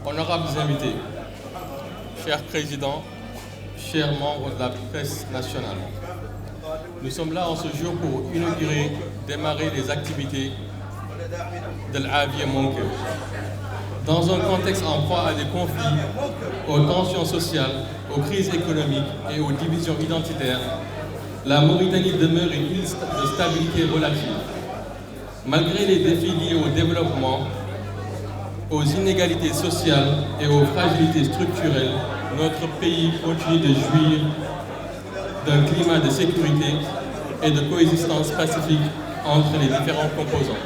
Honorables invités, chers présidents, chers membres de la presse nationale, nous sommes là en ce jour pour démarrer les activités de l'Afia Monke. Dans un contexte en proie à des conflits, aux tensions sociales, aux crises économiques et aux divisions identitaires, la Mauritanie demeure une île de stabilité relative. Malgré les défis liés au développement, aux inégalités sociales et aux fragilités structurelles, notre pays continue de jouir d'un climat de sécurité et de coexistence pacifique entre les différentes composantes.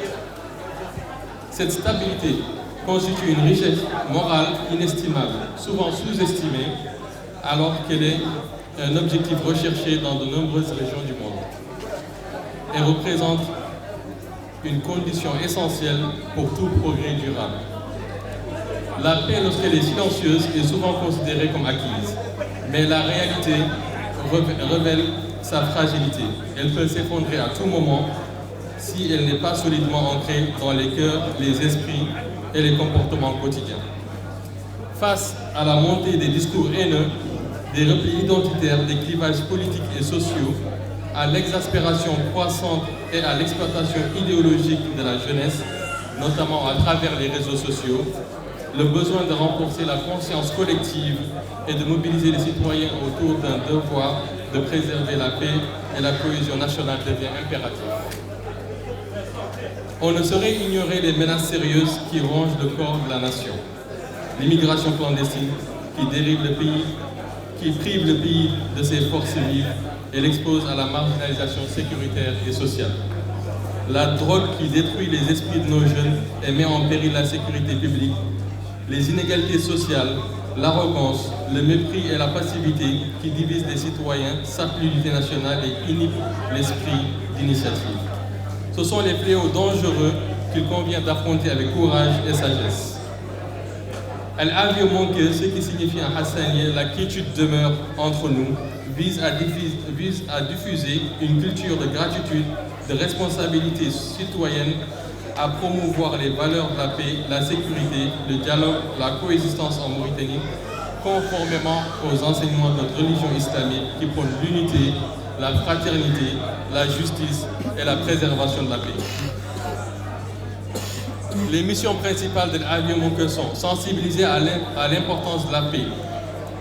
Cette stabilité constitue une richesse morale inestimable, souvent sous-estimée, alors qu'elle est un objectif recherché dans de nombreuses régions du monde. Elle représente une condition essentielle pour tout progrès durable. La paix, lorsqu'elle est silencieuse, est souvent considérée comme acquise, mais la réalité révèle sa fragilité. Elle peut s'effondrer à tout moment si elle n'est pas solidement ancrée dans les cœurs, les esprits et les comportements quotidiens. Face à la montée des discours haineux, des replis identitaires, des clivages politiques et sociaux, à l'exaspération croissante et à l'exploitation idéologique de la jeunesse, notamment à travers les réseaux sociaux, le besoin de renforcer la conscience collective et de mobiliser les citoyens autour d'un devoir de préserver la paix et la cohésion nationale devient impératif. On ne saurait ignorer les menaces sérieuses qui rongent le corps de la nation. L'immigration clandestine qui dérive le pays, qui prive le pays de ses forces vives et l'expose à la marginalisation sécuritaire et sociale. La drogue qui détruit les esprits de nos jeunes et met en péril la sécurité publique. Les inégalités sociales, l'arrogance, le mépris et la passivité qui divisent les citoyens, sapent l'unité nationale et inhibent l'esprit d'initiative. Ce sont les fléaux dangereux qu'il convient d'affronter avec courage et sagesse. Al-Afia Monke, ce qui signifie en hassaniyé la quiétude demeure entre nous, vise à diffuser une culture de gratitude, de responsabilité citoyenne, à promouvoir les valeurs de la paix, la sécurité, le dialogue, la coexistence en Mauritanie, conformément aux enseignements de notre religion islamique qui prône l'unité, la fraternité, la justice et la préservation de la paix. Les missions principales de l'Afia Monke sont sensibiliser à l'importance de la paix,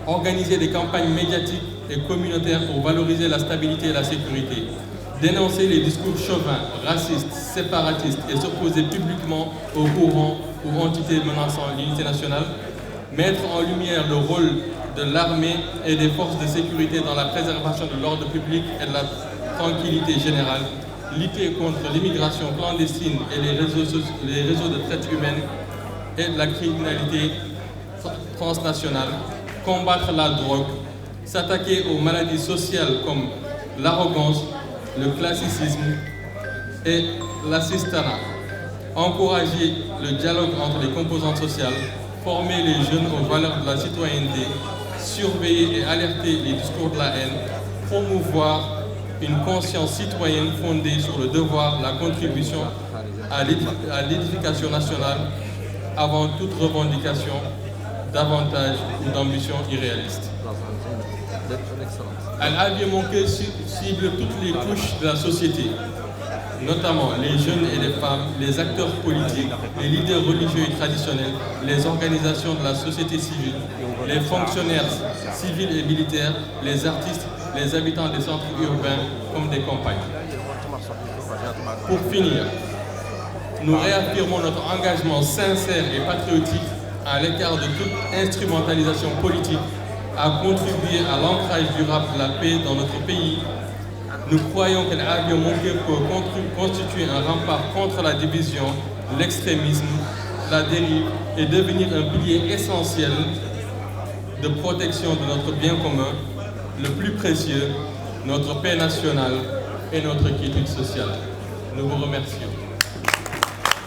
organiser des campagnes médiatiques et communautaires pour valoriser la stabilité et la sécurité, dénoncer les discours chauvins, racistes, séparatistes et s'opposer publiquement aux courants ou entités menaçant l'unité nationale, mettre en lumière le rôle de l'armée et des forces de sécurité dans la préservation de l'ordre public et de la tranquillité générale, lutter contre l'immigration clandestine et les réseaux de traite humaine et de la criminalité transnationale, combattre la drogue, s'attaquer aux maladies sociales comme l'arrogance, le classicisme et l'assistanat, encourager le dialogue entre les composantes sociales, former les jeunes aux valeurs de la citoyenneté, surveiller et alerter les discours de la haine, promouvoir une conscience citoyenne fondée sur le devoir, la contribution à l'édification nationale avant toute revendication d'avantages ou d'ambitions irréalistes. Al-Afia Monke cible toutes les couches de la société, notamment les jeunes et les femmes, les acteurs politiques, les leaders religieux et traditionnels, les organisations de la société civile, les fonctionnaires civils et militaires, les artistes, les habitants des centres urbains comme des campagnes. Pour finir, nous réaffirmons notre engagement sincère et patriotique à l'écart de toute instrumentalisation politique à contribuer à l'ancrage durable de la paix dans notre pays. Nous croyons que l'Afia Monke peut constituer un rempart contre la division, l'extrémisme, la dérive et devenir un pilier essentiel de protection de notre bien commun, le plus précieux, notre paix nationale et notre quiétude sociale. Nous vous remercions.